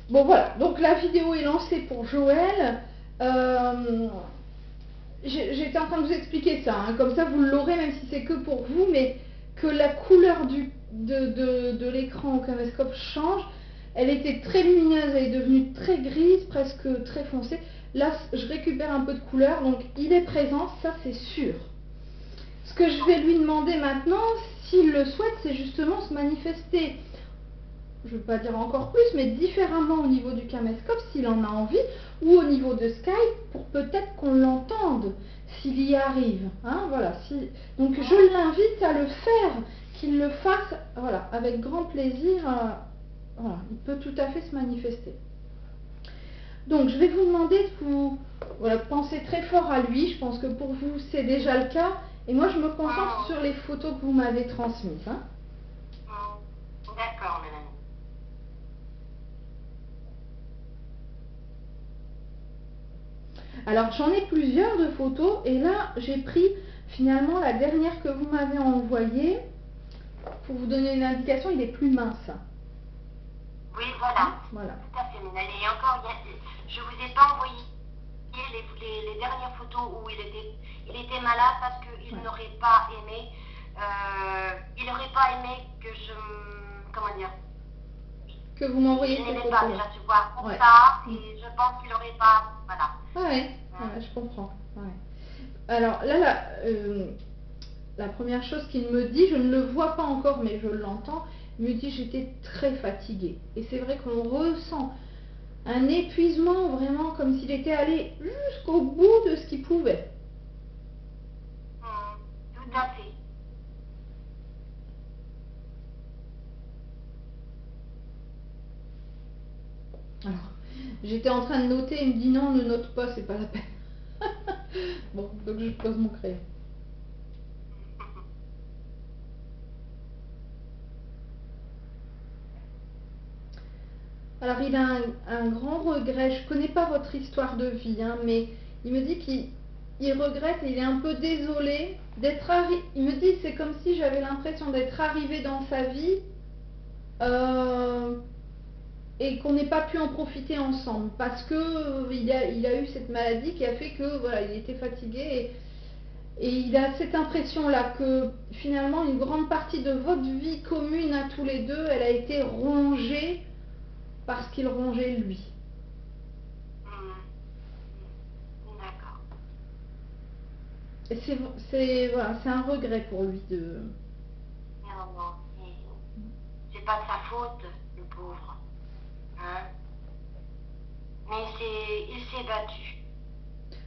Bon voilà, donc la vidéo est lancée pour Joël. Euh, J'étais en train de vous expliquer ça, hein, comme ça vous l'aurez même si c'est que pour vous, mais que la couleur de l'écran au caméscope change. Elle était très lumineuse, elle est devenue très grise, presque très foncée. Là, je récupère un peu de couleur, donc il est présent, ça c'est sûr. Ce que je vais lui demander maintenant, s'il le souhaite, c'est justement se manifester, je ne veux pas dire encore plus, mais différemment au niveau du caméscope, s'il en a envie, ou au niveau de Skype, pour peut-être qu'on l'entende, s'il y arrive. Hein, voilà, donc je l'invite à le faire, qu'il le fasse, voilà, avec grand plaisir. Voilà, il peut tout à fait se manifester. Donc je vais vous demander de vous penser très fort à lui. Je pense que pour vous c'est déjà le cas. Et moi je me concentre sur les photos que vous m'avez transmises. Hein. D'accord, Mélanie. Alors j'en ai plusieurs de photos et là j'ai pris finalement la dernière que vous m'avez envoyée. Pour vous donner une indication, il est plus mince. Oui, voilà. Voilà. Tout à fait, Mélanie. Et encore, je ne vous ai pas envoyé les dernières photos où il était malade parce qu'il n'aurait pas aimé, que comment dire, que vous m'envoyez ces photos. Je n'aimais pas déjà te voir comme ça et je pense qu'il n'aurait pas, voilà. Ouais, je comprends. Ouais. Alors là, la première chose qu'il me dit, je ne le vois pas encore mais je l'entends, il me dit j'étais très fatiguée. Et c'est vrai qu'on ressent un épuisement vraiment comme s'il était allé jusqu'au bout de ce qu'il pouvait. Tout à fait. Alors, j'étais en train de noter, il me dit non, ne note pas, c'est pas la peine. Bon, donc je pose mon crayon. Alors il a un grand regret, je connais pas votre histoire de vie, hein, mais il me dit qu'il regrette et il est un peu désolé d'être arrivé. Il me dit c'est comme si j'avais l'impression d'être arrivé dans sa vie et qu'on n'ait pas pu en profiter ensemble parce que il a eu cette maladie qui a fait que voilà, il était fatigué et il a cette impression là que finalement une grande partie de votre vie commune à tous les deux, elle a été rongée parce qu'il rongeait lui. D'accord. Et c'est un regret pour lui de... Non, c'est pas de sa faute, le pauvre. Hein? Mais il s'est battu.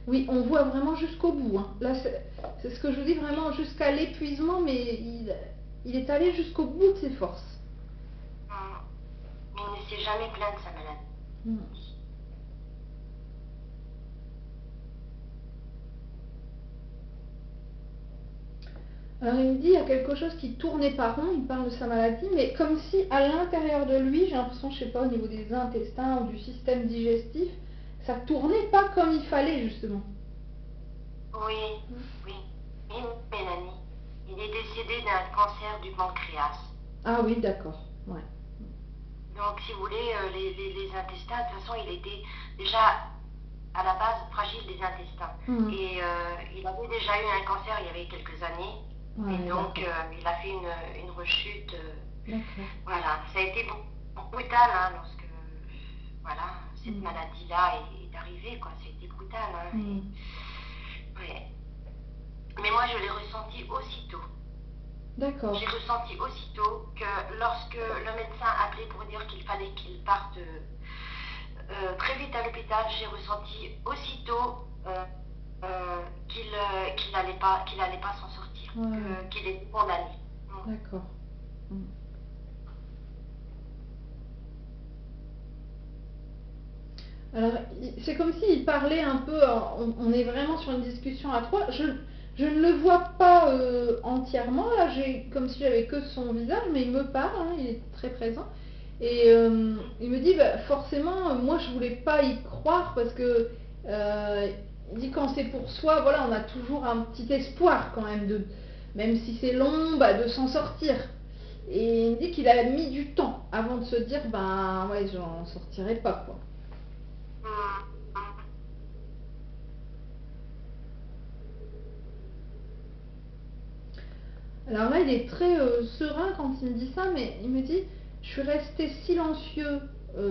Oui, on voit vraiment jusqu'au bout. Hein. Là, c'est ce que je vous dis vraiment jusqu'à l'épuisement, mais il est allé jusqu'au bout de ses forces. Mais il ne s'est jamais plaint de sa maladie. Alors il me dit il y a quelque chose qui tournait pas rond, il parle de sa maladie, mais comme si à l'intérieur de lui, j'ai l'impression, je sais pas, au niveau des intestins ou du système digestif, ça tournait pas comme il fallait justement. Oui. Et Mélanie, il est décédé d'un cancer du pancréas. Ah oui, d'accord. Ouais. Donc si vous voulez, les intestins, de toute façon, il était déjà à la base fragile des intestins. Et il avait déjà eu un cancer il y avait quelques années. Et donc il a fait une rechute. Voilà, ça a été brutal hein, lorsque voilà, cette maladie-là est arrivée, quoi. Ça a été brutal. Hein, ouais. Mais moi je l'ai ressenti aussitôt. D'accord. J'ai ressenti aussitôt que lorsque le médecin a appelé pour dire qu'il fallait qu'il parte très vite à l'hôpital, j'ai ressenti aussitôt qu'il allait pas s'en sortir, qu'il était condamné. D'accord. Alors, c'est comme s'il parlait un peu, on est vraiment sur une discussion à trois. Je ne le vois pas entièrement, là, comme si j'avais que son visage, mais il me parle, hein, il est très présent. Et il me dit, bah, forcément, moi je voulais pas y croire parce que il dit quand c'est pour soi, voilà, on a toujours un petit espoir quand même, même si c'est long, bah, de s'en sortir. Et il me dit qu'il a mis du temps avant de se dire, ben ouais, j'en sortirai pas, quoi. Alors là, il est très serein quand il me dit ça, mais il me dit, je suis resté silencieux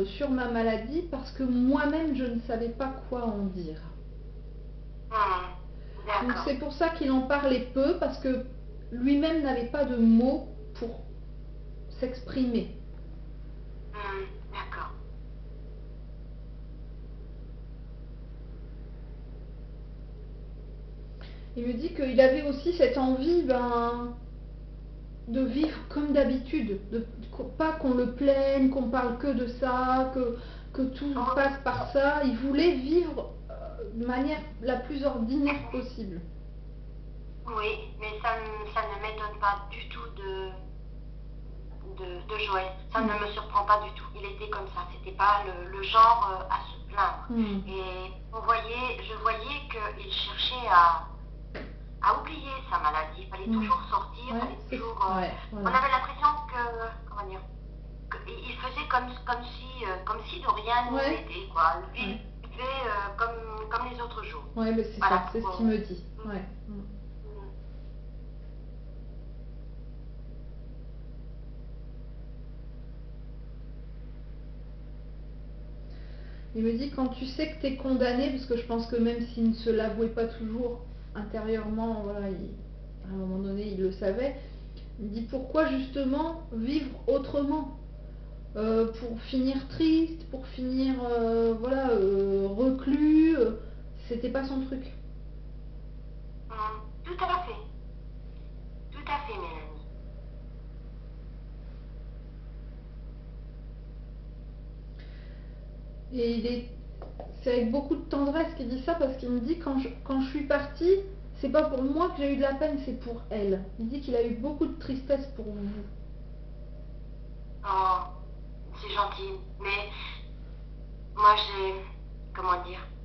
sur ma maladie parce que moi-même, je ne savais pas quoi en dire. Donc c'est pour ça qu'il en parlait peu, parce que lui-même n'avait pas de mots pour s'exprimer. D'accord. Il me dit qu'il avait aussi cette envie de vivre comme d'habitude, pas qu'on le plaigne, qu'on parle que de ça, que tout passe par ça. Il voulait vivre de manière la plus ordinaire possible. Oui, mais ça ne m'étonne pas du tout de Joël. Ça ne me surprend pas du tout. Il était comme ça. C'était pas le genre à se plaindre. Et je voyais qu'il cherchait à oublier sa maladie. Il fallait toujours sortir. Voilà. On avait l'impression il faisait comme si de rien n'était, quoi. Il vivait comme les autres jours. Ouais, mais c'est ça, c'est ce qu'il me dit. Ouais. Il me dit, quand tu sais que tu es condamné, parce que je pense que même s'il ne se l'avouait pas toujours intérieurement, voilà, à un moment donné, il le savait. Il me dit, pourquoi justement vivre autrement, pour finir triste, pour finir voilà, reclus, c'était pas son truc. Tout à fait. Tout à fait, Mélanie. Et c'est avec beaucoup de tendresse qu'il dit ça, parce qu'il me dit, quand je suis partie, c'est pas pour moi que j'ai eu de la peine, c'est pour elle. Il dit qu'il a eu beaucoup de tristesse pour vous. Oh, c'est gentil. Mais moi,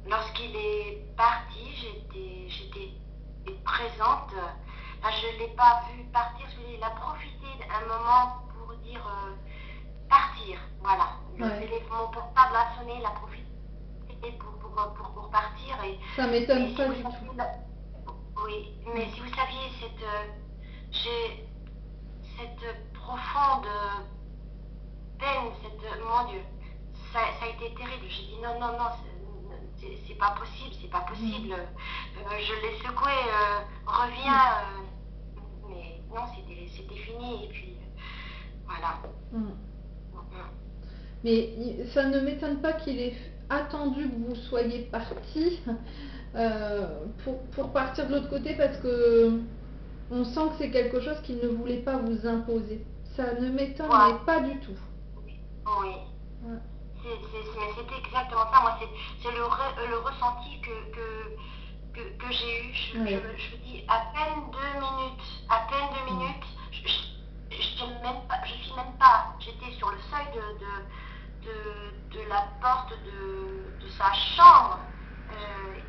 lorsqu'il est parti, j'étais présente. Je ne l'ai pas vu partir, il a profité d'un moment pour dire partir. Voilà. Mon portable a sonné, il a profité pour partir. Ça m'étonne pas du tout. Oui, mais si vous saviez j'ai cette profonde peine, mon Dieu, ça a été terrible. J'ai dit non, c'est pas possible, c'est pas possible. Je l'ai secoué, reviens, mais non, c'était fini, et puis voilà. Mais ça ne m'étonne pas qu'il ait attendu que vous soyez parti pour partir de l'autre côté, parce que on sent que c'est quelque chose qu'il ne voulait pas vous imposer. Ça ne m'étonne pas du tout. Oui. Mais c'était exactement ça. Moi, c'est le ressenti que j'ai eu. Je me dis, à peine 2 minutes, je suis même pas, j'étais sur le seuil de la porte de sa chambre,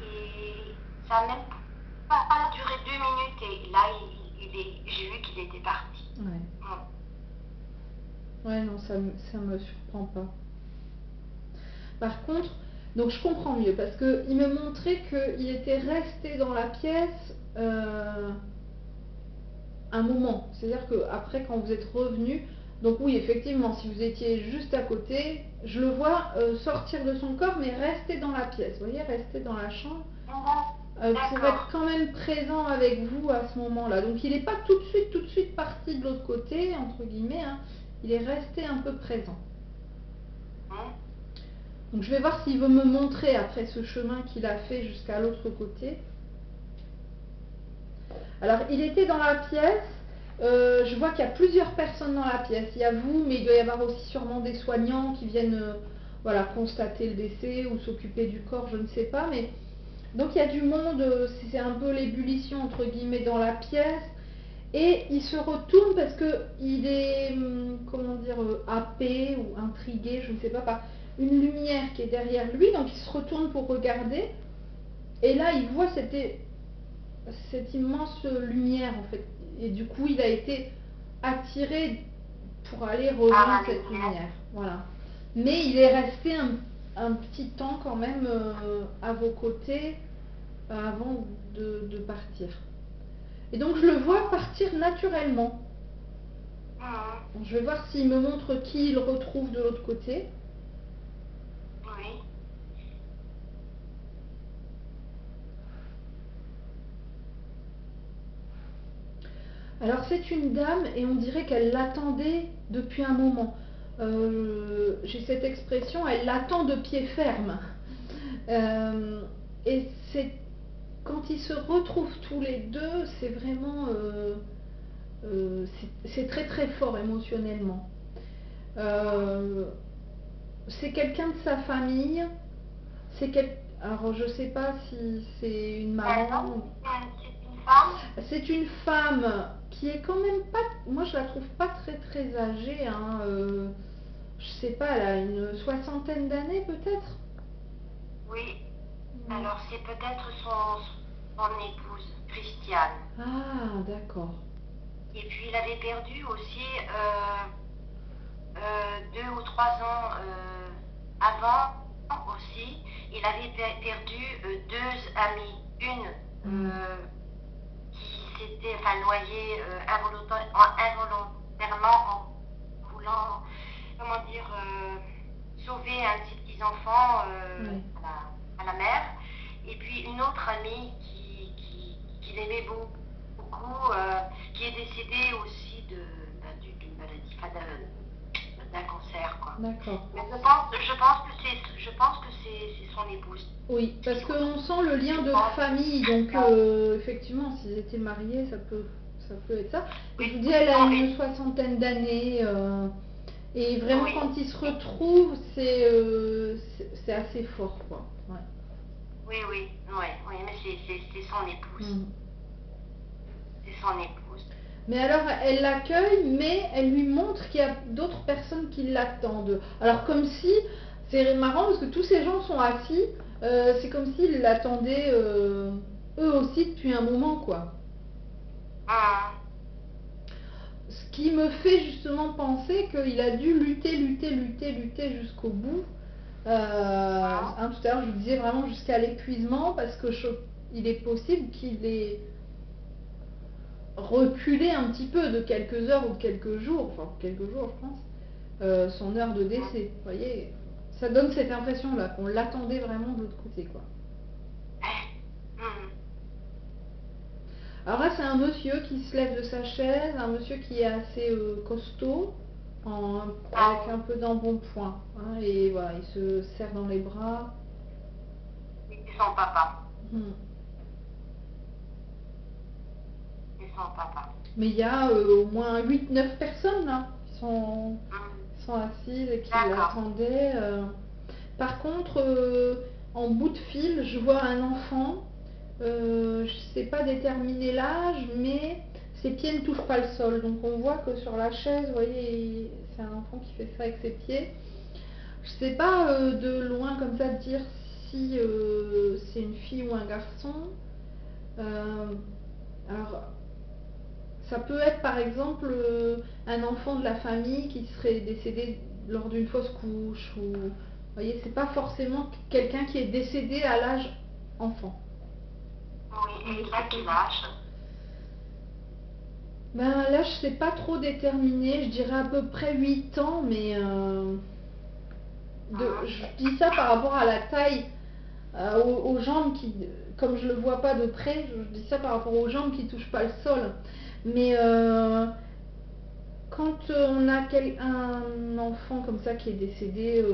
et ça n'a même pas duré 2 minutes, et là, j'ai vu qu'il était parti. Ouais, non, ça me surprend pas. Par contre, donc je comprends mieux, parce qu'il me montrait qu'il était resté dans la pièce un moment. C'est-à-dire qu'après, quand vous êtes revenu, donc oui, effectivement, si vous étiez juste à côté, je le vois sortir de son corps, mais rester dans la pièce, vous voyez, rester dans la chambre, pour être quand même présent avec vous à ce moment-là. Donc il n'est pas tout de suite parti de l'autre côté, entre guillemets, hein. Il est resté un peu présent. Donc je vais voir s'il veut me montrer après ce chemin qu'il a fait jusqu'à l'autre côté. Alors il était dans la pièce, je vois qu'il y a plusieurs personnes dans la pièce. Il y a vous, mais il doit y avoir aussi sûrement des soignants qui viennent voilà, constater le décès ou s'occuper du corps, je ne sais pas. Mais donc il y a du monde, c'est un peu l'ébullition entre guillemets dans la pièce. Et il se retourne parce qu'il est, comment dire, happé ou intrigué, je ne sais pas, par une lumière qui est derrière lui. Donc il se retourne pour regarder. Et là, il voit cette immense lumière, en fait. Et du coup, il a été attiré pour aller rejoindre cette lumière. Voilà. Mais il est resté un petit temps quand même à vos côtés avant de partir. Et donc je le vois partir naturellement. Je vais voir s'il me montre qui il retrouve de l'autre côté. Oui. Alors c'est une dame et on dirait qu'elle l'attendait depuis un moment. J'ai cette expression, elle l'attend de pied ferme. Et c'est quand ils se retrouvent tous les deux, c'est vraiment c'est très très fort émotionnellement. C'est quelqu'un de sa famille. Alors je sais pas si c'est une maman. C'est une femme. C'est une femme qui est quand même pas. Moi je la trouve pas très très âgée. Hein. Je sais pas, elle a une soixantaine d'années peut-être. Oui. Alors c'est peut-être son épouse, Christiane. Ah d'accord. Et puis il avait perdu aussi 2 ou 3 ans avant aussi, il avait perdu 2 amies. Une qui s'était noyée involontairement en voulant, comment dire, sauver un de ses petits-enfants à la mer. Et puis une autre amie qui l'aimait beaucoup, qui est décédée aussi d'une maladie, d'un cancer, quoi. D'accord. Mais je pense que c'est son épouse. Oui, parce qu'on sent le lien de famille, donc effectivement, s'ils étaient mariés, ça peut être ça. Et je vous dis, elle a une soixantaine d'années, et vraiment quand ils se retrouvent, c'est assez fort, quoi. Ouais. Oui, mais c'est son épouse. C'est son épouse. Mais alors, elle l'accueille, mais elle lui montre qu'il y a d'autres personnes qui l'attendent. Alors, comme si, c'est marrant parce que tous ces gens sont assis, c'est comme s'ils l'attendaient eux aussi depuis un moment, quoi. Ce qui me fait justement penser qu'il a dû lutter jusqu'au bout. Tout à l'heure, je vous disais vraiment jusqu'à l'épuisement, parce que il est possible qu'il ait reculer un petit peu de quelques heures ou de quelques jours, enfin quelques jours je pense, son heure de décès. Vous voyez, ça donne cette impression-là, qu'on l'attendait vraiment de l'autre côté, quoi. Alors là, c'est un monsieur qui se lève de sa chaise, un monsieur qui est assez costaud, avec un peu d'embonpoint, hein, et voilà, il se serre dans les bras. C'est son papa. Son papa. Mais il y a au moins 8-9 personnes là qui sont assises et qui l'attendaient. Par contre, en bout de fil, je vois un enfant, je ne sais pas déterminer l'âge, mais ses pieds ne touchent pas le sol. Donc on voit que sur la chaise, vous voyez, c'est un enfant qui fait ça avec ses pieds. Je ne sais pas de loin comme ça dire si c'est une fille ou un garçon. Alors, ça peut être par exemple un enfant de la famille qui serait décédé lors d'une fausse couche. Ou, vous voyez, c'est pas forcément quelqu'un qui est décédé à l'âge enfant. Oui, et à quel âge? Ben là, je sais pas trop déterminer, je dirais à peu près 8 ans, mais je dis ça par rapport à la taille, aux jambes qui, comme je le vois pas de près, je dis ça par rapport aux jambes qui touchent pas le sol. Mais quand on a un enfant comme ça qui est décédé,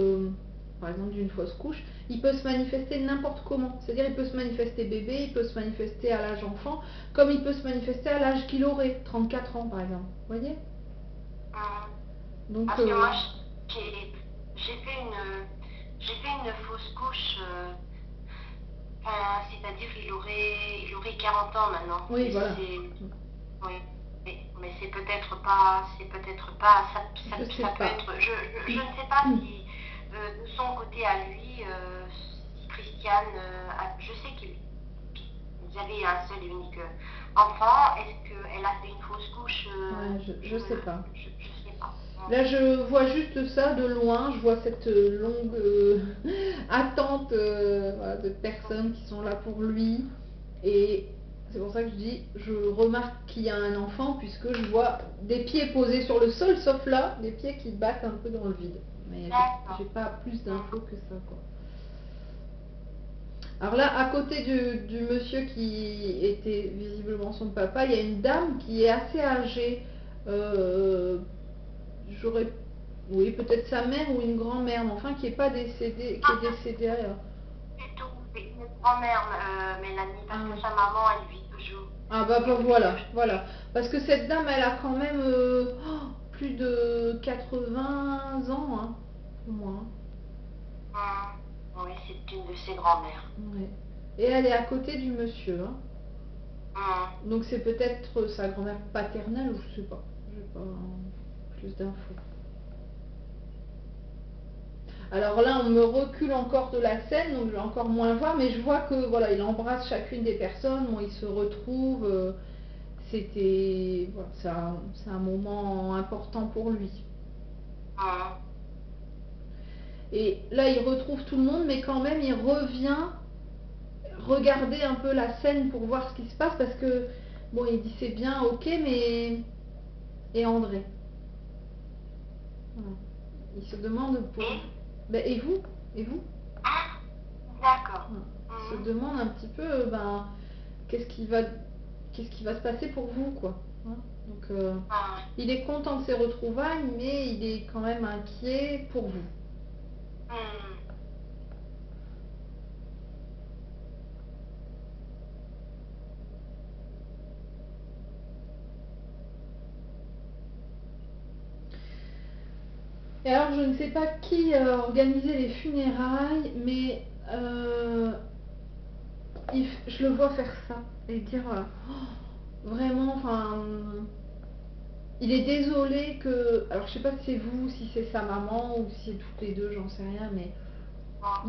par exemple d'une fausse couche, il peut se manifester n'importe comment. C'est-à-dire il peut se manifester bébé, il peut se manifester à l'âge enfant, comme il peut se manifester à l'âge qu'il aurait, 34 ans par exemple. Vous voyez? Donc, parce que moi, j'ai fait une fausse couche, c'est-à-dire il aurait 40 ans maintenant. Oui, voilà. Oui, mais c'est peut-être pas, ça peut être, je ne sais pas si de son côté à lui, si Christiane, je sais qu'ils avaient un seul et unique enfant, est-ce qu'elle a fait une fausse couche? Je sais pas. Je sais pas. Là, je vois juste ça de loin, je vois cette longue attente voilà, de personnes qui sont là pour lui. Et c'est pour ça que je dis, je remarque qu'il y a un enfant, puisque je vois des pieds posés sur le sol, sauf là, des pieds qui battent un peu dans le vide. Mais j'ai pas plus d'infos que ça, quoi. Alors là, à côté du monsieur qui était visiblement son papa, il y a une dame qui est assez âgée. J'aurais, oui, peut-être sa mère ou une grand-mère, mais enfin qui est pas décédée, qui est décédée alors. Plutôt une grand-mère, Mélanie, parce que sa maman, elle vit toujours. Ah bah voilà, voilà. Parce que cette dame, elle a quand même plus de 80 ans, hein, au moins. Oui, c'est une de ses grand-mères. Ouais. Et elle est à côté du monsieur, hein. Donc c'est peut-être sa grand-mère paternelle, ou je sais pas. J'ai pas plus d'infos. Alors là, on me recule encore de la scène, donc je vais encore moins voir, mais je vois que voilà, il embrasse chacune des personnes, bon, ils se retrouvent. C'était, voilà, c'est un moment important pour lui. Et là, il retrouve tout le monde, mais quand même, il revient regarder un peu la scène pour voir ce qui se passe, parce que bon, il dit c'est bien, ok, mais et André. Voilà. Il se demande pour. Ben, et vous? Et vous? Ah, d'accord. Il se demande un petit peu, ben, qu'est-ce qui va se passer pour vous, quoi. Hein. Donc, il est content de ses retrouvailles, mais il est quand même inquiet pour vous. Et alors, je ne sais pas qui a organisé les funérailles, mais je le vois faire ça et dire vraiment, enfin, il est désolé que, alors je sais pas si c'est vous, si c'est sa maman ou si c'est toutes les deux, j'en sais rien, mais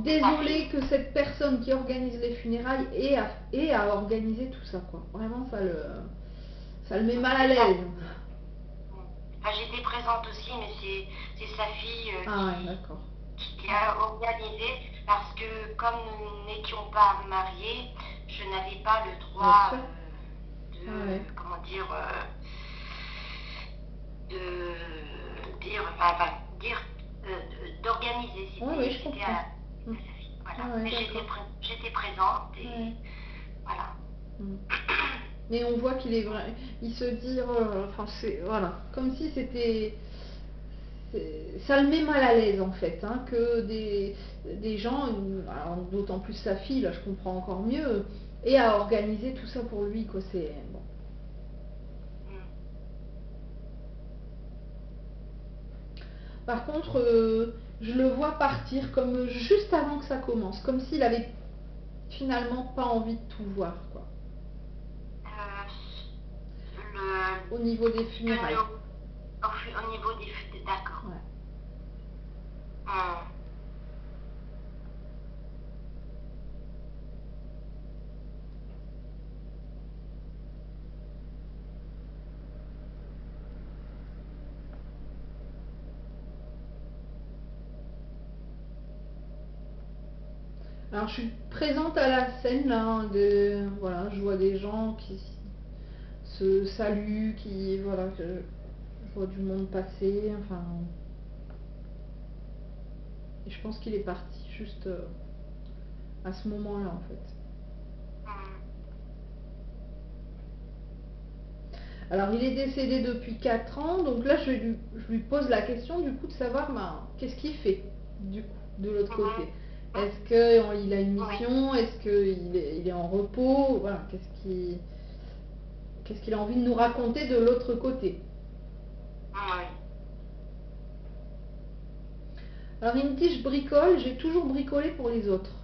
désolé que cette personne qui organise les funérailles ait à organiser tout ça, quoi. Vraiment, ça le met mal à l'aise. J'étais présente aussi, mais c'est sa fille qui a organisé, parce que comme nous n'étions pas mariés, je n'avais pas le droit comment dire, d'organiser. C'était à sa fille. Voilà. Mais j'étais présente et voilà. Mais on voit qu'il est vrai, il se dit, enfin c'est voilà, comme si c'était, ça le met mal à l'aise en fait, hein, que des gens, d'autant plus sa fille, là je comprends encore mieux, et à organiser tout ça pour lui, quoi. C'est bon. Par contre, je le vois partir comme juste avant que ça commence, comme s'il avait finalement pas envie de tout voir, quoi. Au niveau des funérailles. Au niveau des funérailles, d'accord. Ouais. Alors je suis présente à la scène là, hein, voilà, je vois des gens qui se saluent, qui voilà, je vois du monde passer, enfin, et je pense qu'il est parti juste à ce moment-là en fait. Alors il est décédé depuis 4 ans, donc là je lui pose la question du coup de savoir qu'est-ce qu'il fait du coup de l'autre côté. Est-ce qu'il a une mission? Est-ce qu'il est en repos? Voilà, qu'est-ce qu'il a envie de nous raconter de l'autre côté? Alors il me dit je bricole, j'ai toujours bricolé pour les autres.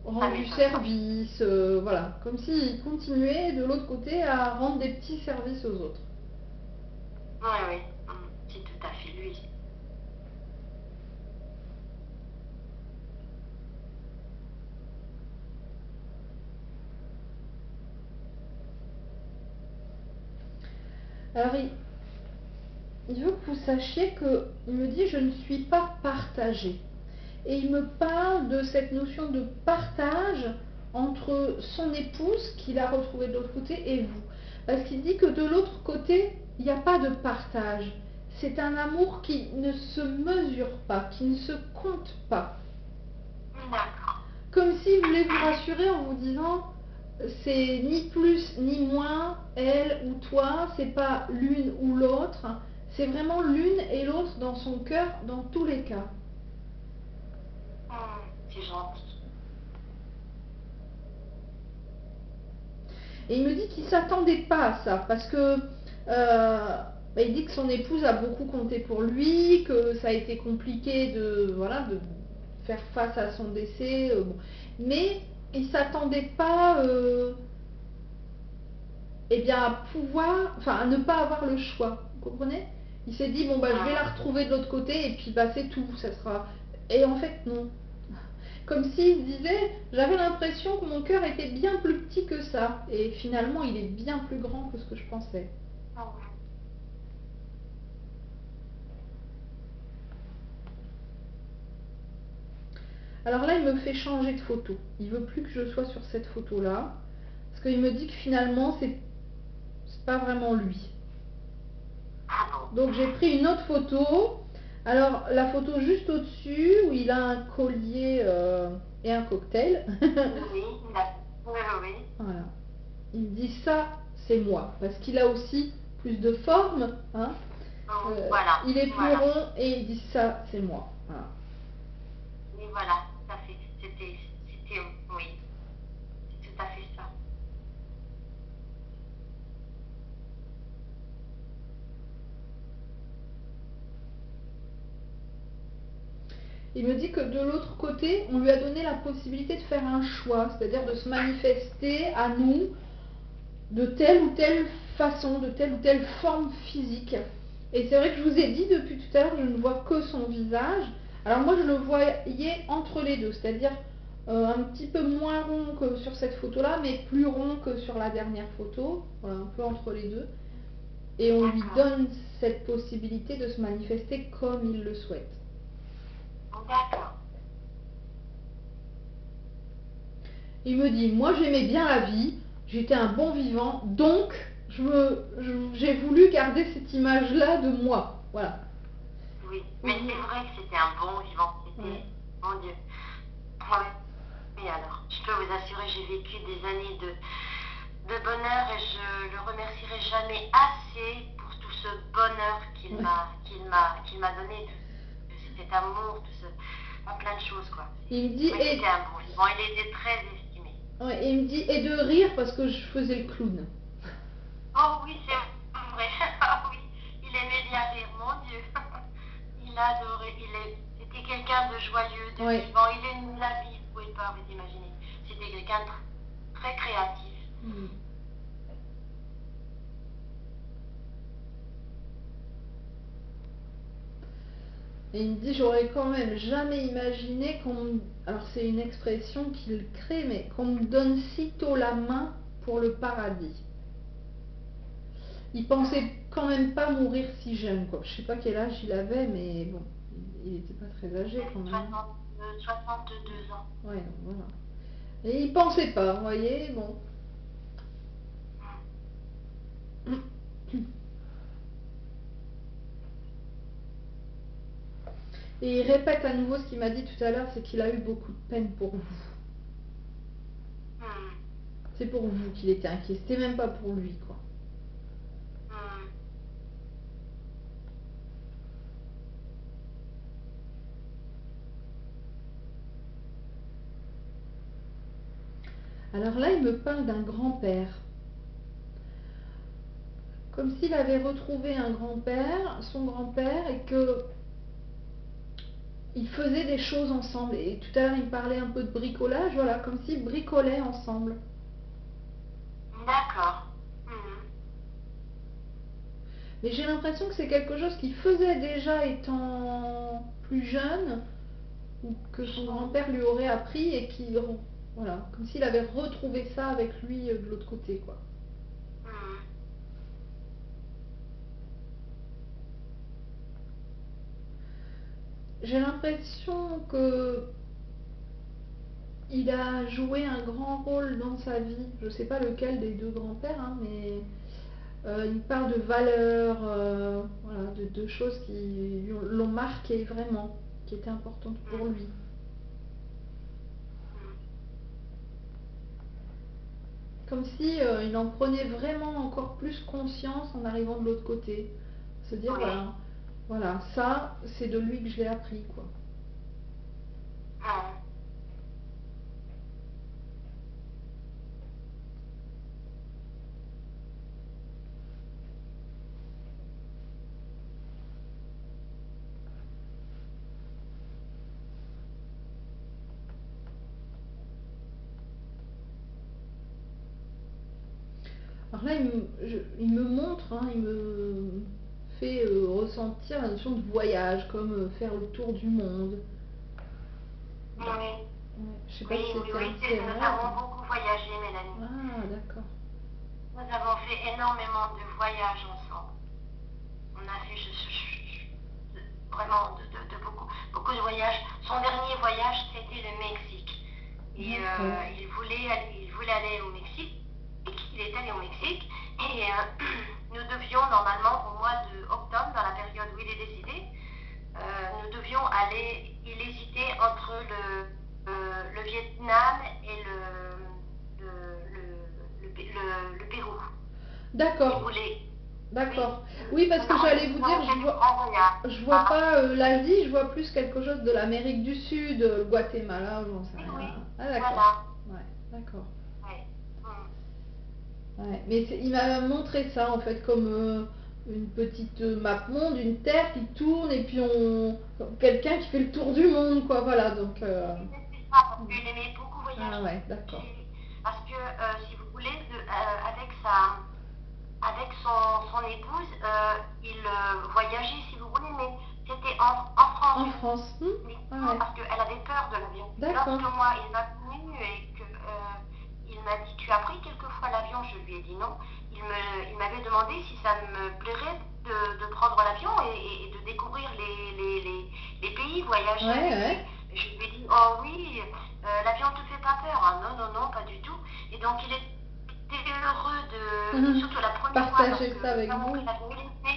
Rendre du service, voilà, comme s'il continuait de l'autre côté à rendre des petits services aux autres. Oui, c'est tout à fait lui. Alors il veut que vous sachiez que, il me dit, je ne suis pas partagée. Et il me parle de cette notion de partage entre son épouse, qu'il a retrouvée de l'autre côté, et vous. Parce qu'il dit que de l'autre côté, il n'y a pas de partage. C'est un amour qui ne se mesure pas, qui ne se compte pas. D'accord. Comme s'il voulait vous rassurer en vous disant, c'est ni plus ni moins, elle ou toi, c'est pas l'une ou l'autre, c'est vraiment l'une et l'autre dans son cœur, dans tous les cas. C'est gentil. Et il me dit qu'il ne s'attendait pas à ça, parce que il dit que son épouse a beaucoup compté pour lui, que ça a été compliqué de faire face à son décès, bon. Mais il ne s'attendait pas à ne pas avoir le choix, vous comprenez? Il s'est dit, bon, je vais la retrouver de l'autre côté, et puis c'est tout, ça sera... Et en fait, non. Comme s'il disait, j'avais l'impression que mon cœur était bien plus petit que ça. Et finalement, il est bien plus grand que ce que je pensais. Alors là, il me fait changer de photo. Il veut plus que je sois sur cette photo-là. Parce qu'il me dit que finalement, c'est pas vraiment lui. Donc j'ai pris une autre photo. Alors la photo juste au-dessus, où il a un collier et un cocktail. Oui, oui. Voilà. Il me dit ça, c'est moi. Parce qu'il a aussi plus de forme. Hein. Voilà. Il est plus rond et il dit ça, c'est moi. Voilà. Oui, voilà, tout à fait. C'était, oui, c'est tout à fait ça. Il me dit que de l'autre côté, on lui a donné la possibilité de faire un choix, c'est-à-dire de se manifester à nous de telle ou telle façon, de telle ou telle forme physique. Et c'est vrai que je vous ai dit depuis tout à l'heure, je ne vois que son visage. Alors moi, je le voyais entre les deux, c'est-à-dire un petit peu moins rond que sur cette photo-là, mais plus rond que sur la dernière photo, voilà, un peu entre les deux. Et on lui donne cette possibilité de se manifester comme il le souhaite. D'accord. Il me dit, moi j'aimais bien la vie, j'étais un bon vivant, donc j'ai voulu garder cette image-là de moi. Voilà. Oui, mais c'est vrai que c'était un bon vivant. C'était, mon Dieu. Oui, alors, je peux vous assurer, j'ai vécu des années de bonheur et je le remercierai jamais assez pour tout ce bonheur qu'il m'a donné, tout cet amour, plein de choses, quoi. Il me dit, mais c'était un bon vivant, il était très estimé. Ouais, et il me dit, et de rire parce que je faisais le clown. Oh oui, c'est vrai. Oh oui, il aimait bien rire, mon Dieu. Il adorait, c'était quelqu'un de joyeux, de vivant, il aimait la vie, vous pouvez pas vous imaginer. C'était quelqu'un de très créatif. Et il me dit, j'aurais quand même jamais imaginé alors c'est une expression qu'il crée, mais qu'on me donne sitôt la main pour le paradis. Il pensait quand même pas mourir si jeune, quoi. Je sais pas quel âge il avait, mais bon, il était pas très âgé quand même. 62 ans. Ouais, donc voilà. Et il pensait pas, vous voyez, bon. Et il répète à nouveau ce qu'il m'a dit tout à l'heure, c'est qu'il a eu beaucoup de peine pour vous. C'est pour vous qu'il était inquiet, c'était même pas pour lui, quoi. Alors là, il me parle d'un grand-père. Comme s'il avait retrouvé un grand-père, son grand-père, et que ils faisaient des choses ensemble. Et tout à l'heure, il parlait un peu de bricolage, voilà, comme s'ils bricolaient ensemble. D'accord. Mais j'ai l'impression que c'est quelque chose qu'il faisait déjà étant plus jeune, ou que son grand-père lui aurait appris, et voilà, comme s'il avait retrouvé ça avec lui de l'autre côté, quoi. j'ai l'impression que il a joué un grand rôle dans sa vie. Je sais pas lequel des deux grands-pères, hein, mais il parle de valeurs, voilà, de choses qui l'ont marqué vraiment, qui étaient importantes pour Mm. lui. Mm. Comme si il en prenait vraiment encore plus conscience en arrivant de l'autre côté. Se dire, Oui. voilà, ça, c'est de lui que je l'ai appris, quoi. Mm. Alors là, il me montre, hein, il me fait ressentir la notion de voyage, comme faire le tour du monde. Oui. Ouais, je sais pas Oui, si oui, c'était un oui, de ses nous rêves. avons beaucoup voyagé, Mélanie. Ah, d'accord. Nous avons fait énormément de voyages ensemble. On a fait vraiment beaucoup, beaucoup de voyages. Son dernier voyage, c'était le Mexique. Et D'accord. il voulait aller au Mexique. Il est allé au Mexique. Et nous devions normalement, au mois d'octobre, dans la période où il est décédé, nous devions aller, il hésitait entre le Vietnam et le Pérou. Il D'accord. voulait, oui, D'accord. Oui, parce que j'allais vous nous dire, avons fait du grand voyage. je vois Ah, pas l'Asie, je vois plus quelque chose de l'Amérique du Sud, le Guatemala, j'en sais oui, rien. oui, Ah, d'accord. voilà. Ouais, d'accord. Ouais. Mm. Ouais. Mais il m'a montré ça en fait comme une petite map monde, une terre qui tourne et puis quelqu'un qui fait le tour du monde, quoi. Voilà, donc. Oui, mais c'est ça, parce qu'il aimait beaucoup Ah voyager. ouais, d'accord. Parce que, si vous voulez, avec son épouse, il voyageait, si vous voulez, mais c'était en France. En France. Mais Ah ouais. parce qu'elle avait peur de l'avion. D'accord. Lorsque moi, il m'a connu et que il m'a dit, tu as pris quelquefois l'avion, je lui ai dit non. Il m'avait demandé si ça me plairait de prendre l'avion et de découvrir les pays, voyager Ouais, avec lui. ouais. Et je lui ai dit, oh oui, l'avion te fait pas peur. Ah non, non, non, pas du tout. Et donc il était heureux surtout la première fois, Partager lorsque ça avec nous avons pris vous. l'avion,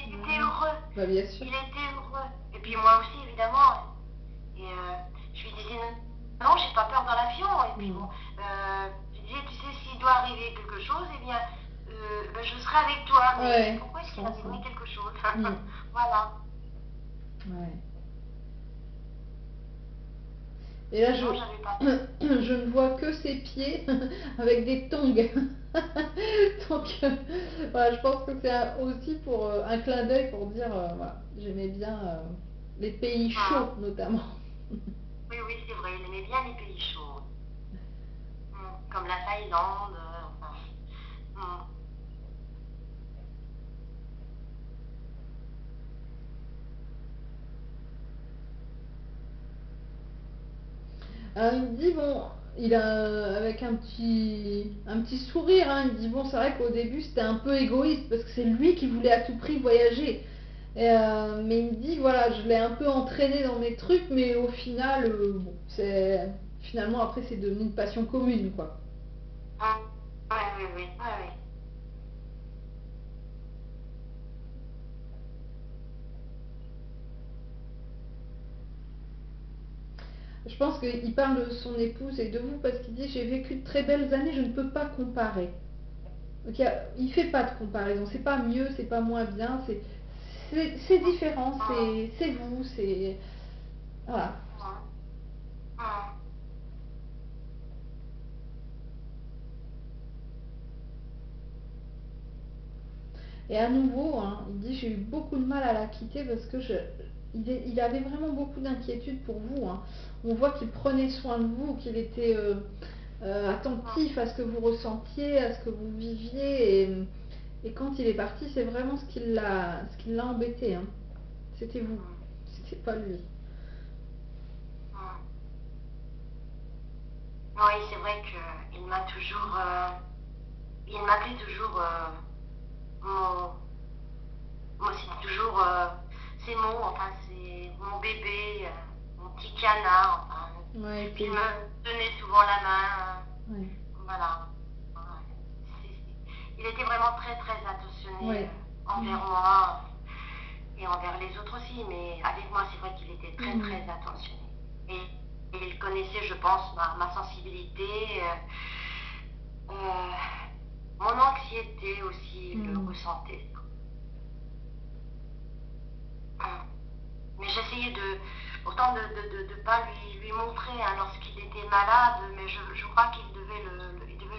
il était Ouais. heureux. Bah, bien sûr. Il était heureux. Et puis moi aussi, évidemment. Et je lui disais non, j'ai pas peur dans l'avion. Et puis bon, je lui disais, tu sais, s'il doit arriver quelque chose, eh bien, ben, je serai avec toi. Mais Ouais, pourquoi est-ce je qu'il pense, hein. arriverait quelque chose? Mm. Voilà. Ouais. Et là, Non, j'avais pas peur. je ne vois que ses pieds avec des tongs. Donc, voilà, je pense que c'est aussi pour un clin d'œil pour dire, voilà, j'aimais bien les pays chauds Hum. notamment. Oui, oui, c'est vrai, il aimait bien les pays chauds. Comme la Thaïlande. Enfin, hum. Alors il me dit, bon, il a, avec un petit sourire, hein, il me dit, bon, c'est vrai qu'au début c'était un peu égoïste parce que c'est lui qui voulait à tout prix voyager. Mais il me dit, voilà, je l'ai un peu entraîné dans mes trucs, mais au final, bon, finalement après c'est devenu une passion commune, quoi. Hum. Oui, oui, oui, oui, oui. Je pense qu'il parle de son épouse et de vous parce qu'il dit, j'ai vécu de très belles années, je ne peux pas comparer. Donc il fait pas de comparaison, c'est pas mieux, c'est pas moins bien, c'est différent, Hum. c'est vous, c'est voilà. Hum. Hum. Et à nouveau, hein, il dit j'ai eu beaucoup de mal à la quitter parce que il avait vraiment beaucoup d'inquiétude pour vous, hein. On voit qu'il prenait soin de vous, qu'il était Hum. attentif à ce que vous ressentiez, à ce que vous viviez. Et quand il est parti, c'est vraiment ce qui l'a embêté, hein. C'était vous, Hum. c'était pas lui. Hum. Oui, c'est vrai qu'il m'a toujours, il m'appelait toujours, mon, moi c'est toujours ces mots, enfin c'est mon bébé. canard, enfin, Ouais, puis il me tenait souvent la main. ouais. Voilà. Il était vraiment très très attentionné Ouais. envers moi et envers les autres aussi, mais avec moi c'est vrai qu'il était très très attentionné. Et il connaissait, je pense, ma sensibilité, mon anxiété aussi, il le ressentait. Mais j'essayais pourtant de ne pas lui montrer hein, lorsqu'il était malade, mais je crois qu'il devait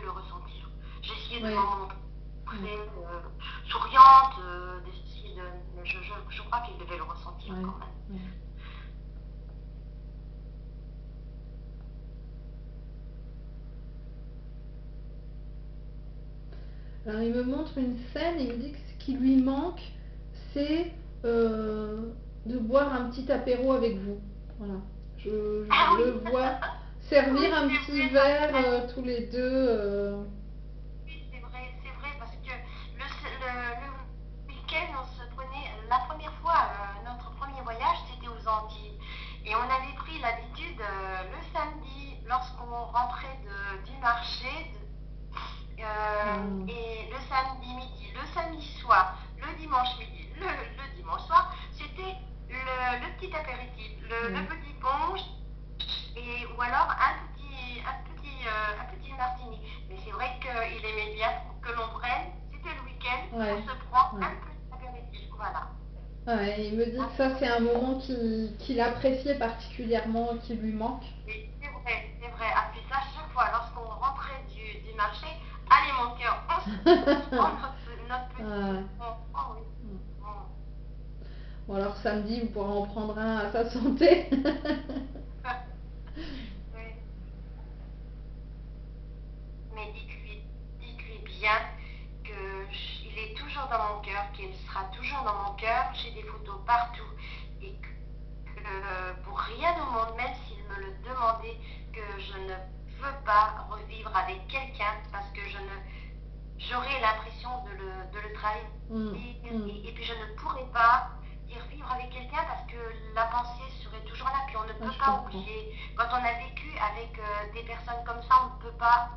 le ressentir. J'essayais de m'en montrer souriante, mais je crois qu'il devait le ressentir quand même. Alors il me montre une scène, il me dit que ce qui lui manque, c'est de boire un petit apéro avec vous. Voilà. Je le vois servir un petit verre tous les deux. Oui, c'est vrai, parce que le week-end, on se prenait, la première fois, notre premier voyage, c'était aux Antilles. Et on avait pris l'habitude, le samedi, lorsqu'on rentrait du marché, et le samedi midi, le samedi soir, le dimanche midi, le dimanche soir, c'était le petit apéritif, le petit punch, ou alors un petit martini. Mais c'est vrai qu'il aimait bien que l'on prenne, c'était le week-end, on se prend un petit apéritif, voilà. Ouais, il me dit que ça c'est un moment qu'il appréciait particulièrement, qui lui manque. Oui, c'est vrai, c'est vrai. Ah, puis ça, chaque fois, lorsqu'on rentrait du marché, allez mon cœur, on prend notre petit... Oh, oui. Bon alors samedi, vous pourrez en prendre un à sa santé. Oui. Mais dites-lui bien qu'il est toujours dans mon cœur, qu'il sera toujours dans mon cœur. J'ai des photos partout et que pour rien au monde, même s'il me le demandait, que je ne veux pas revivre avec quelqu'un parce que j'aurais l'impression de le trahir. Et puis je ne pourrais pas y revivre avec quelqu'un parce que la pensée serait toujours là. Puis on ne peut pas oublier. Quand on a vécu avec des personnes comme ça, on ne peut pas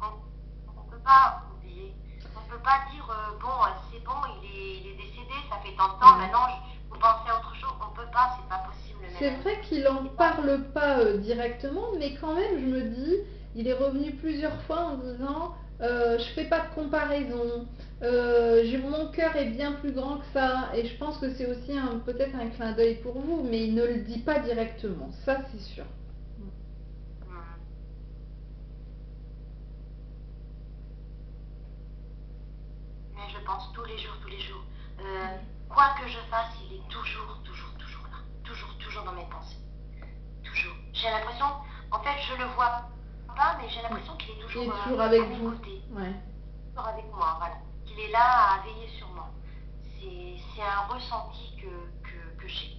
oublier. On ne peut pas dire bon, c'est bon, il est décédé, ça fait tant de temps, maintenant vous pensez à autre chose. On ne peut pas, c'est pas possible. C'est vrai qu'il n'en parle pas directement, mais quand même, je me dis, il est revenu plusieurs fois en disant je fais pas de comparaison, mon cœur est bien plus grand que ça, et je pense que c'est aussi peut-être un clin d'œil pour vous, mais il ne le dit pas directement, ça c'est sûr. Mais je pense tous les jours, tous les jours. Quoi que je fasse, il est toujours là, toujours dans mes pensées, toujours. J'ai l'impression, en fait, je le vois pas, mais j'ai l'impression qu'il est toujours avec à mes vous. côtés, Ouais. toujours avec moi, voilà. Qu'il est là à veiller sur moi. C'est un ressenti que j'ai.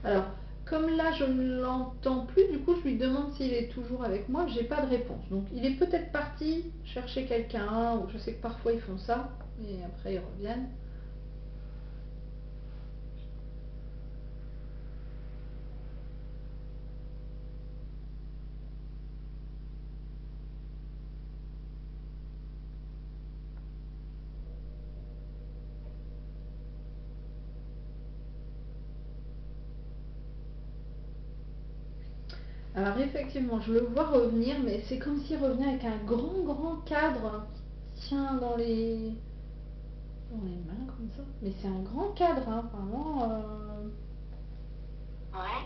Alors, comme là je ne l'entends plus, du coup je lui demande s'il est toujours avec moi, j'ai pas de réponse. Donc il est peut-être parti chercher quelqu'un, ou je sais que parfois ils font ça, et après ils reviennent. Alors effectivement, je le vois revenir, mais c'est comme s'il revenait avec un grand cadre qui tient dans les mains comme ça. Mais c'est un grand cadre, hein, vraiment. Ouais.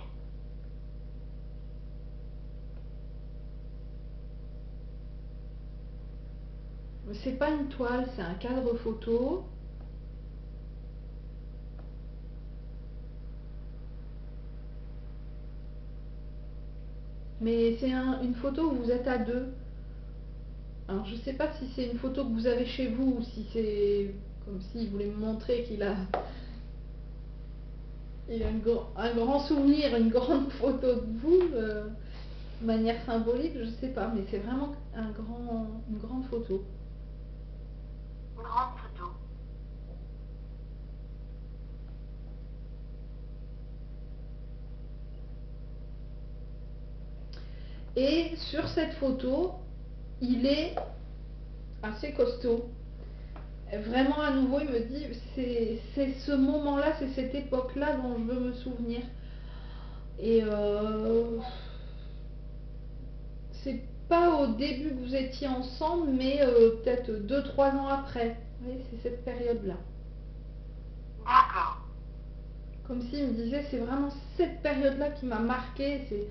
C'est pas une toile, c'est un cadre photo. Mais c'est une photo où vous êtes à deux. Alors je sais pas si c'est une photo que vous avez chez vous ou si c'est comme s'il voulait me montrer qu'il a un grand souvenir, une grande photo de vous. de manière symbolique, je sais pas, mais c'est vraiment une grande photo. Une grande photo. Et sur cette photo, il est assez costaud. Vraiment, à nouveau, il me dit, c'est ce moment-là, c'est cette époque-là dont je veux me souvenir. Et c'est pas au début que vous étiez ensemble, mais peut-être 2-3 ans après. Oui, c'est cette période-là. D'accord. Comme s'il me disait, c'est vraiment cette période-là qui m'a marqué, c'est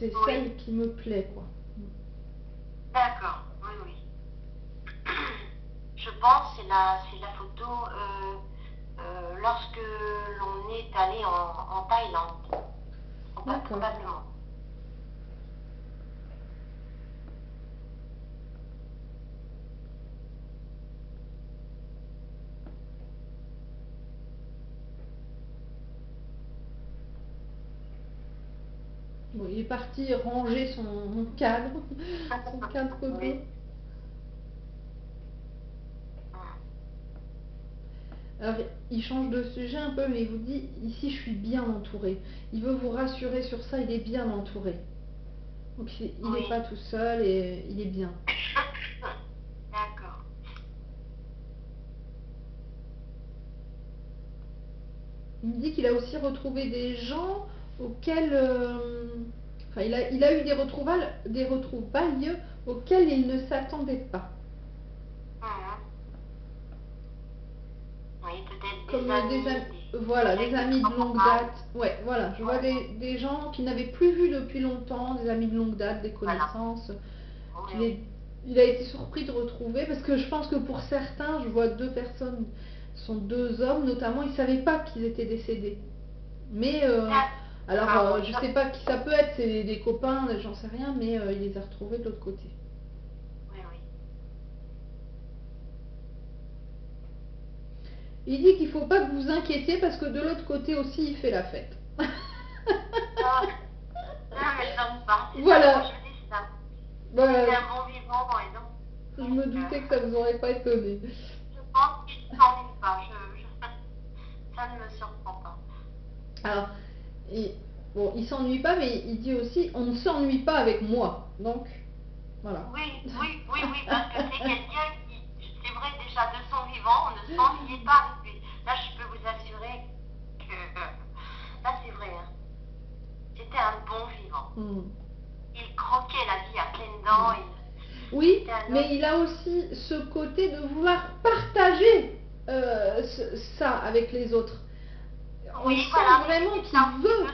Oui. celle qui me plaît, quoi. D'accord, oui, oui. Je pense que c'est la photo lorsque l'on est allé en Thaïlande. Probablement. Bon, il est parti ranger son cadre, son cadre photo. Oui. Alors, il change de sujet un peu, mais il vous dit, ici je suis bien entouré. Il veut vous rassurer sur ça, il est bien entouré. Donc il n'est pas tout seul et il est bien. D'accord. Il me dit qu'il a aussi retrouvé des gens auxquels... enfin, il a eu des retrouvailles auxquelles il ne s'attendait pas. Oui, peut-être Comme des amis. Voilà, des amis de longue date. Ouais, voilà, je vois des gens qu'il n'avait plus vus depuis longtemps, des amis de longue date, des connaissances. Voilà. Il a été surpris de retrouver, parce que je pense que pour certains, je vois 2 personnes, ce sont 2 hommes notamment, ils ne savaient pas qu'ils étaient décédés. Mais, alors, je ne sais pas qui ça peut être, c'est des copains, j'en sais rien, mais il les a retrouvés de l'autre côté. Oui, oui. Il dit qu'il ne faut pas que vous inquiétiez, parce que de l'autre côté aussi, il fait la fête. Ah, mais j'aime pas. Voilà. Je dis ça. Voilà. C'est un bon vivant, et donc. Je me doutais que ça vous aurait pas étonné. Je pense qu'il ne s'ennuie pas. Ça ne me surprend pas. Alors, bon, il s'ennuie pas, mais il dit aussi, on ne s'ennuie pas avec moi. Donc, voilà. Oui, parce que c'est quelqu'un qui, c'est vrai déjà de son vivant, on ne s'ennuyait pas avec lui. Là, je peux vous assurer que, là, c'est vrai, hein. C'était un bon vivant. Il croquait la vie à pleines dents. Oui, mais il a aussi ce côté de vouloir partager ça avec les autres. On sent vraiment qu'il veut.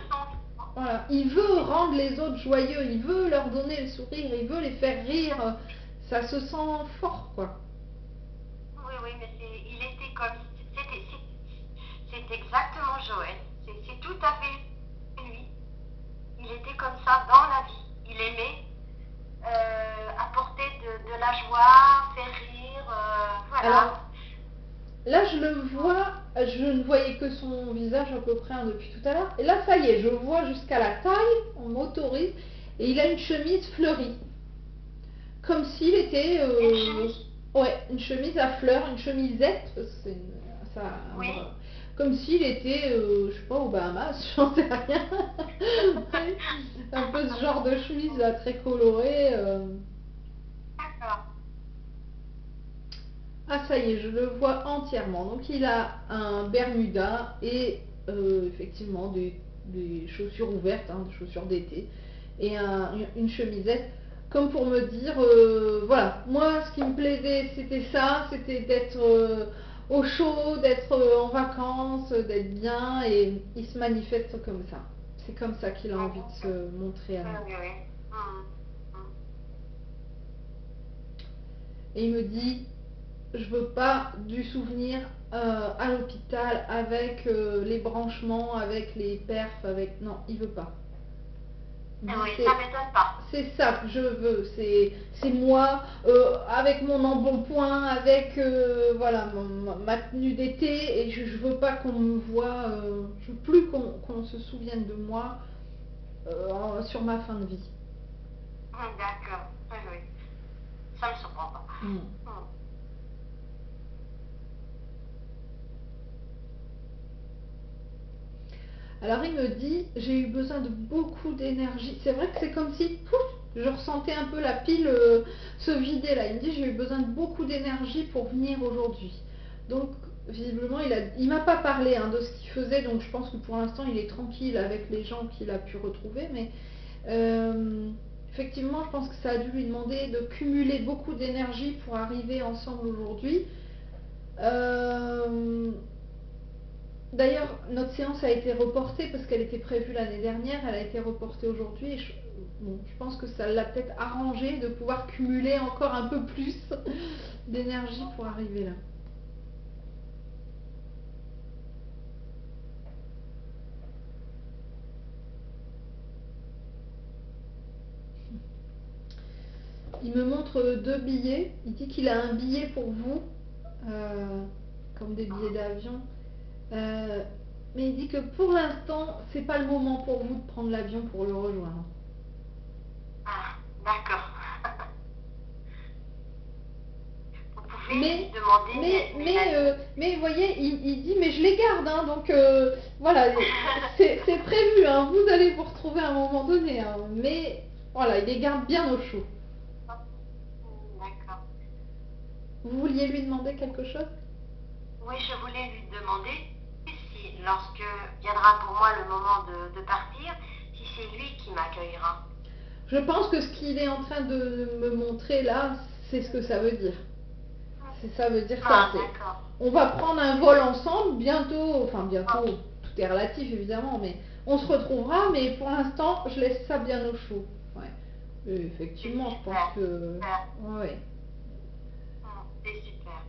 Voilà, il veut rendre les autres joyeux, il veut leur donner le sourire, il veut les faire rire. Ça se sent fort, quoi. Oui, mais il était comme... C'est exactement Joël. C'est tout à fait lui. Il était comme ça dans la vie. Il aimait apporter de la joie, faire rire, voilà. Alors, là, je le vois, je ne voyais que son visage à peu près depuis tout à l'heure. Et là, ça y est, je le vois jusqu'à la taille, on m'autorise. Et il a une chemise fleurie. Comme s'il était... ouais, une chemise à fleurs, une chemisette. Oui. Comme s'il était, je sais pas, aux Bahamas, j'en sais rien. Un peu ce genre de chemise là, très colorée. D'accord. Ah, ça y est, je le vois entièrement. Donc il a un Bermuda et effectivement des chaussures ouvertes, hein, des chaussures d'été, et une chemisette, comme pour me dire, voilà, moi ce qui me plaisait c'était ça, c'était d'être au chaud, d'être en vacances, d'être bien, et il se manifeste comme ça. C'est comme ça qu'il a envie de se montrer à nous. Oui. Et il me dit, je veux pas du souvenir à l'hôpital avec les branchements, avec les perfs, avec... Non, il veut pas. Oui, ça m'étonne pas. C'est ça que je veux, c'est moi, avec mon embonpoint, avec voilà, ma tenue d'été, et je veux pas qu'on me voit, je veux plus qu'on se souvienne de moi sur ma fin de vie. D'accord. Oui, oui. Ça me surprend pas. Mm. Alors il me dit, j'ai eu besoin de beaucoup d'énergie. C'est vrai que c'est comme si, pouf, je ressentais un peu la pile se vider là. Il me dit, j'ai eu besoin de beaucoup d'énergie pour venir aujourd'hui. Donc visiblement, il m'a pas parlé de ce qu'il faisait, donc je pense que pour l'instant, il est tranquille avec les gens qu'il a pu retrouver. Mais effectivement, je pense que ça a dû lui demander de cumuler beaucoup d'énergie pour arriver ensemble aujourd'hui. D'ailleurs, notre séance a été reportée parce qu'elle était prévue l'année dernière, elle a été reportée aujourd'hui. Et je pense que ça l'a peut-être arrangé de pouvoir cumuler encore un peu plus d'énergie pour arriver là. Il me montre 2 billets. Il dit qu'il a un billet pour vous, comme des billets d'avion. Mais il dit que pour l'instant, c'est pas le moment pour vous de prendre l'avion pour le rejoindre. Ah, d'accord. Vous pouvez Mais, demander. mais vous voyez, il dit, mais je les garde, donc voilà, c'est prévu, vous allez vous retrouver à un moment donné, mais voilà, il les garde bien au chaud. D'accord. Vous vouliez lui demander quelque chose? Oui, je voulais lui demander si, lorsque viendra pour moi le moment de partir, si c'est lui qui m'accueillera. Je pense que ce qu'il est en train de me montrer là, c'est ce que ça veut dire. Ça veut dire ça. D'accord. On va prendre un vol ensemble bientôt, enfin bientôt, tout est relatif évidemment, mais on se retrouvera, mais pour l'instant, je laisse ça bien au chaud. Ouais. Et effectivement, je pense que... Ouais. C'est super.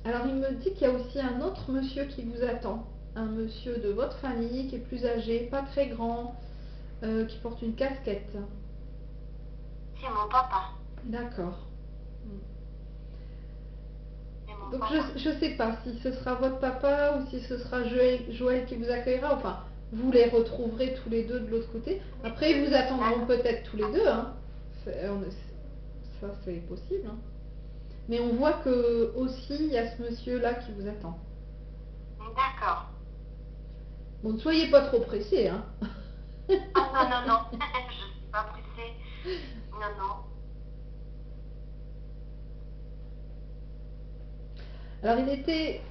Alors il me dit qu'il y a aussi un autre monsieur qui vous attend, un monsieur de votre famille qui est plus âgé, pas très grand, qui porte une casquette. C'est mon papa. D'accord. Donc papa. je sais pas si ce sera votre papa ou si ce sera Joël qui vous accueillera. Enfin, vous les retrouverez tous les deux de l'autre côté. Après, ils vous attendront peut-être tous les deux. Ça, c'est possible. Mais on voit que aussi il y a ce monsieur-là qui vous attend. D'accord. Bon, ne soyez pas trop pressés. Ah non, non, non. Je ne suis pas pressée. Non, non. Alors il était,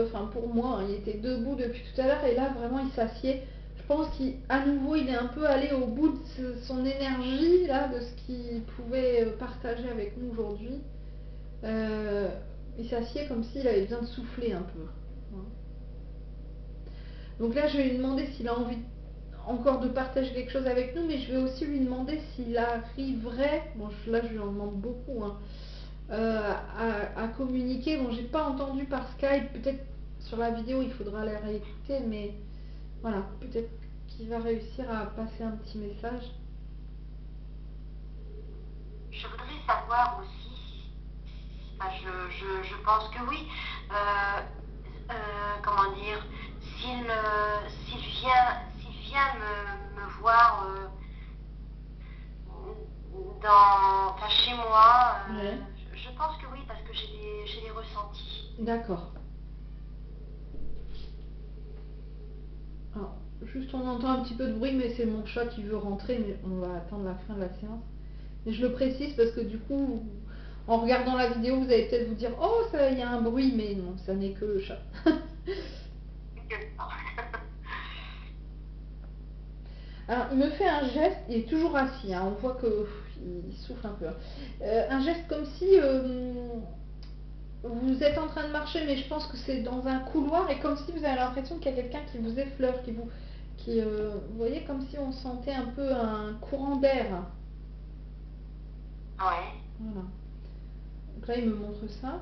enfin pour moi, il était debout depuis tout à l'heure et là vraiment il s'assied. Je pense qu'à nouveau il est un peu allé au bout de son énergie, là, de ce qu'il pouvait partager avec nous aujourd'hui. Il s'assied comme s'il avait besoin de souffler un peu. Donc là je vais lui demander s'il a envie encore de partager quelque chose avec nous, mais je vais aussi lui demander s'il arriverait, bon là je lui en demande beaucoup, à communiquer. Bon, j'ai pas entendu par Skype, peut-être sur la vidéo il faudra la réécouter, mais voilà, peut-être qu'il va réussir à passer un petit message. Je voudrais savoir aussi, je pense que oui, comment dire, s'il vient me voir chez moi, Ouais. je pense que oui, parce que j'ai des ressentis. D'accord. Alors, juste on entend un petit peu de bruit, mais c'est mon chat qui veut rentrer, mais on va attendre la fin de la séance. Et je le précise parce que du coup, en regardant la vidéo, vous allez peut-être vous dire « Oh, ça, il y a un bruit », mais non, ça n'est que le chat. Alors, il me fait un geste, il est toujours assis, on voit qu'il souffle un peu. Un geste comme si vous êtes en train de marcher, mais je pense que c'est dans un couloir, et comme si vous avez l'impression qu'il y a quelqu'un qui vous effleure, vous voyez, comme si on sentait un peu un courant d'air. Ouais. Voilà. Donc là, il me montre ça.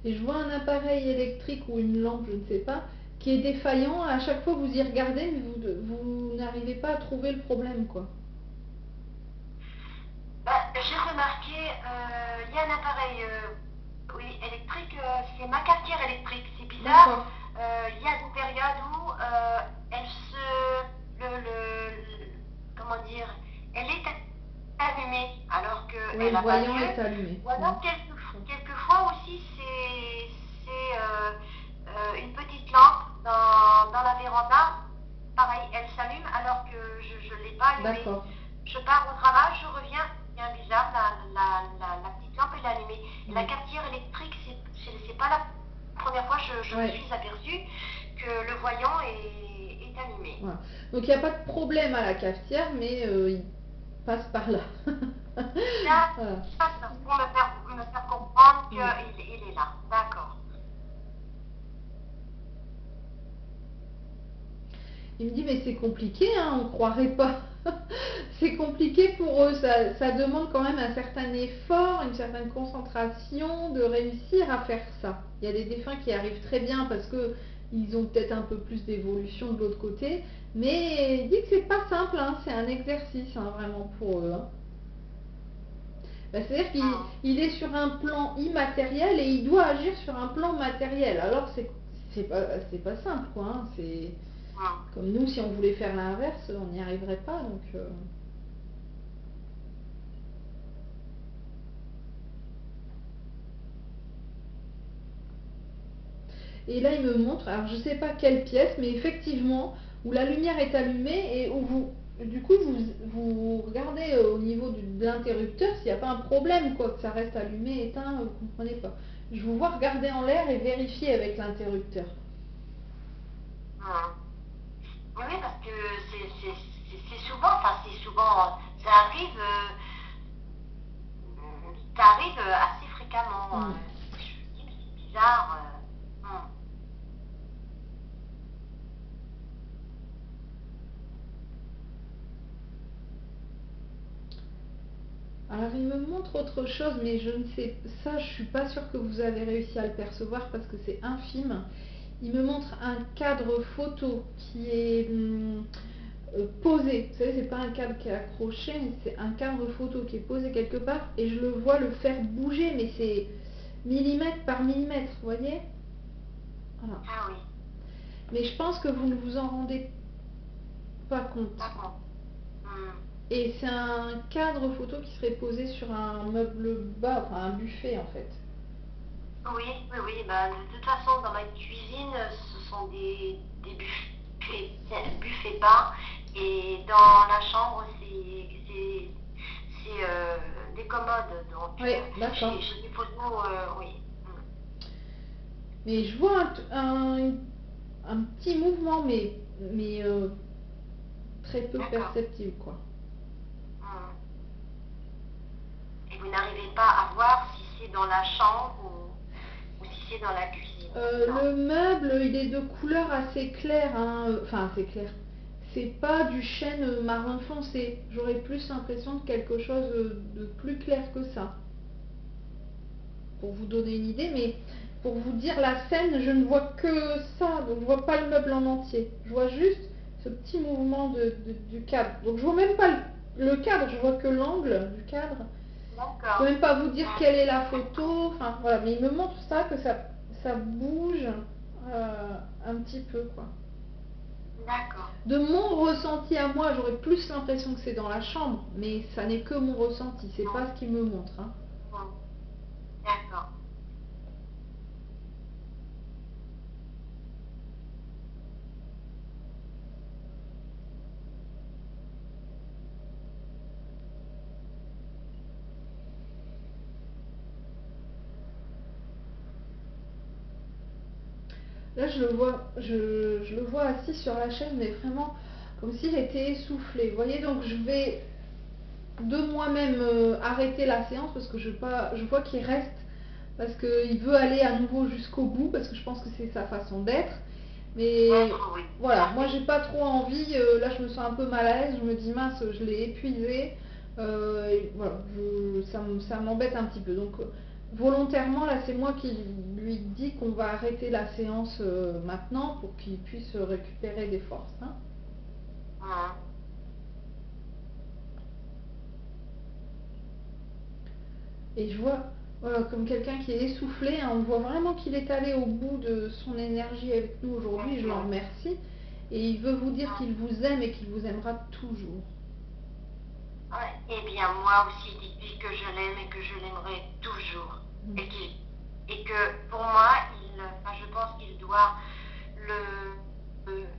Et je vois un appareil électrique ou une lampe, je ne sais pas, qui est défaillant. À chaque fois, vous y regardez, mais vous n'arrivez pas à trouver le problème, quoi. J'ai remarqué, il y a un appareil oui, électrique, c'est ma cafetière électrique. C'est bizarre. Il y a des périodes où elle se... comment dire, elle est allumée alors qu'elle n'a pas lieu. Est allumé. Ou alors quelquefois aussi c'est une petite lampe dans la véranda. Pareil, elle s'allume alors que je ne l'ai pas allumée. Je pars au travail, je reviens, bien bizarre, la petite lampe est allumée. Et la cafetière électrique, c'est pas la première fois que je me suis aperçue que le voyant est allumé. Voilà. Donc il n'y a pas de problème à la cafetière, mais il passe par là. Là, pour me faire comprendre qu'il est là. D'accord. Il me dit, mais c'est compliqué, hein, on ne croirait pas. C'est compliqué pour eux, ça demande quand même un certain effort, une certaine concentration de réussir à faire ça. Il y a des défunts qui arrivent très bien parce que ils ont peut-être un peu plus d'évolution de l'autre côté, mais il dit que c'est pas simple, hein, c'est un exercice hein, vraiment pour eux. Hein. C'est-à-dire qu'il est sur un plan immatériel et il doit agir sur un plan matériel. Alors c'est pas simple quoi, hein, c'est... Comme nous, si on voulait faire l'inverse, on n'y arriverait pas. Donc, Et là, il me montre, alors je ne sais pas quelle pièce, mais effectivement, où la lumière est allumée et où du coup, vous regardez au niveau de l'interrupteur s'il n'y a pas un problème, quoi, que ça reste allumé, éteint, vous ne comprenez pas. Je vous vois regarder en l'air et vérifier avec l'interrupteur. Oui, parce que c'est souvent, ça arrive assez fréquemment. Je me dis, mais c'est bizarre. Alors il me montre autre chose, mais je ne sais, ça je suis pas sûre que vous avez réussi à le percevoir parce que c'est infime. Il me montre un cadre photo qui est posé. Vous savez, c'est pas un cadre qui est accroché, mais c'est un cadre photo qui est posé quelque part et je le vois le faire bouger, mais c'est millimètre par millimètre, vous voyez? Voilà. Ah oui. Mais je pense que vous ne vous en rendez pas compte. D'accord. Et c'est un cadre photo qui serait posé sur un meuble bas, enfin un buffet en fait. Oui. Ben, de toute façon, dans ma cuisine, ce sont des buffets bas. Et dans la chambre, c'est des commodes. Donc, oui, d'accord. J'ai des photos, oui. Mais je vois un petit mouvement, mais très peu perceptible, quoi. Et vous n'arrivez pas à voir si c'est dans la chambre ou si c'est dans la cuisine? Le meuble, il est de couleur assez claire, hein, enfin assez clair. C'est pas du chêne marron foncé. J'aurais plus l'impression de quelque chose de plus clair que ça. Pour vous donner une idée, mais pour vous dire la scène, je ne vois que ça, donc je vois pas le meuble en entier. Je vois juste ce petit mouvement du cadre. Donc je vois même pas le cadre, je vois que l'angle du cadre. Je peux même pas vous dire quelle est la photo, enfin voilà, mais il me montre ça, que ça bouge un petit peu, quoi. D'accord. De mon ressenti à moi, j'aurais plus l'impression que c'est dans la chambre, mais ça n'est que mon ressenti, c'est pas ce qu'il me montre. Hein. D'accord. Là, je le vois assis sur la chaise, mais vraiment comme s'il était essoufflé. Vous voyez, donc je vais de moi-même arrêter la séance parce que je vois qu'il reste, parce qu'il veut aller à nouveau jusqu'au bout, parce que je pense que c'est sa façon d'être. Mais voilà, moi j'ai pas trop envie, là je me sens un peu mal à l'aise, je me dis mince, je l'ai épuisé, et voilà, ça m'embête un petit peu. Donc volontairement, là c'est moi qui lui dis qu'on va arrêter la séance maintenant pour qu'il puisse récupérer des forces. Hein. Et je vois, Voilà, comme quelqu'un qui est essoufflé, hein, on voit vraiment qu'il est allé au bout de son énergie avec nous aujourd'hui, je l'en remercie. Et il veut vous dire qu'il vous aime et qu'il vous aimera toujours. Ouais. Eh bien, moi aussi, dites-lui que je l'aime et que je l'aimerai toujours. Et que pour moi, je pense qu'il doit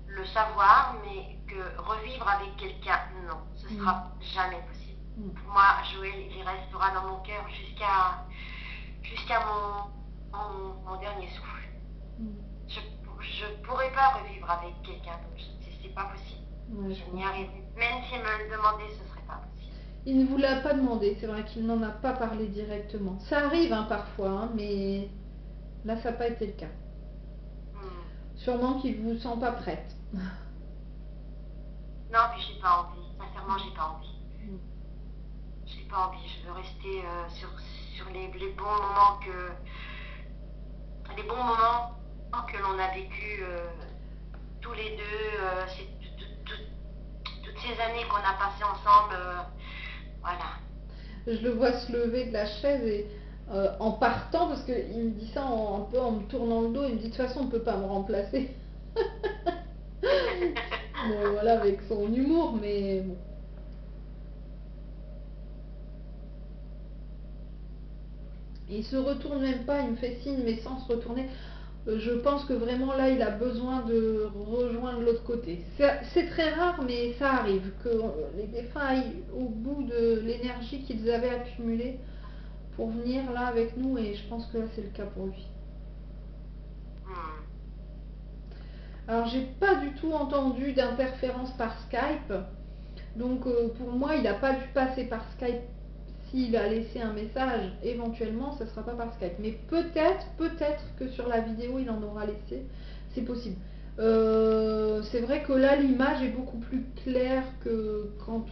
le savoir, mais que revivre avec quelqu'un, non, ce sera jamais possible. Pour moi, Joël, il restera dans mon cœur jusqu'à mon dernier souffle. Je ne pourrais pas revivre avec quelqu'un d'autre, c'est pas possible. Je n'y arriverai. Même s'il me le demandait, ce serait pas possible. Il ne vous l'a pas demandé, c'est vrai qu'il n'en a pas parlé directement. Ça arrive hein, parfois, hein, mais là ça n'a pas été le cas. Sûrement qu'il ne vous sent pas prête. Non, puis j'ai pas envie. Sincèrement, j'ai pas envie. J'ai pas envie. Je veux rester sur les bons moments que l'on a vécu tous les deux. Toutes ces années qu'on a passées ensemble. Voilà. Je le vois se lever de la chaise et en partant, parce qu'il me dit ça un peu en me tournant le dos, il me dit de toute façon on ne peut pas me remplacer. Bon voilà, avec son humour, mais bon. Il se retourne même pas, il me fait signe mais sans se retourner. Je pense que vraiment là il a besoin de rejoindre l'autre côté. C'est très rare mais ça arrive que les défunts aillent au bout de l'énergie qu'ils avaient accumulée pour venir là avec nous et je pense que là c'est le cas pour lui. Alors j'ai pas du tout entendu d'interférence par Skype, donc pour moi il n'a pas dû passer par Skype. S'il a laissé un message, éventuellement ça sera pas par Skype, mais peut-être que sur la vidéo il en aura laissé, c'est possible. C'est vrai que là l'image est beaucoup plus claire que quand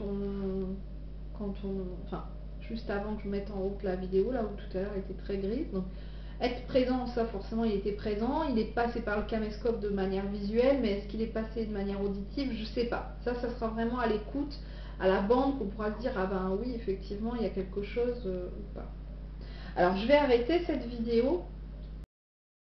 enfin juste avant que je mette en route la vidéo, là où tout à l'heure elle était très grise. Donc être présent, ça forcément il était présent, il est passé par le caméscope de manière visuelle, mais est-ce qu'il est passé de manière auditive, je sais pas. Ça sera vraiment à l'écoute, à la bande qu'on pourra se dire ah ben oui effectivement il y a quelque chose ou pas. Alors je vais arrêter cette vidéo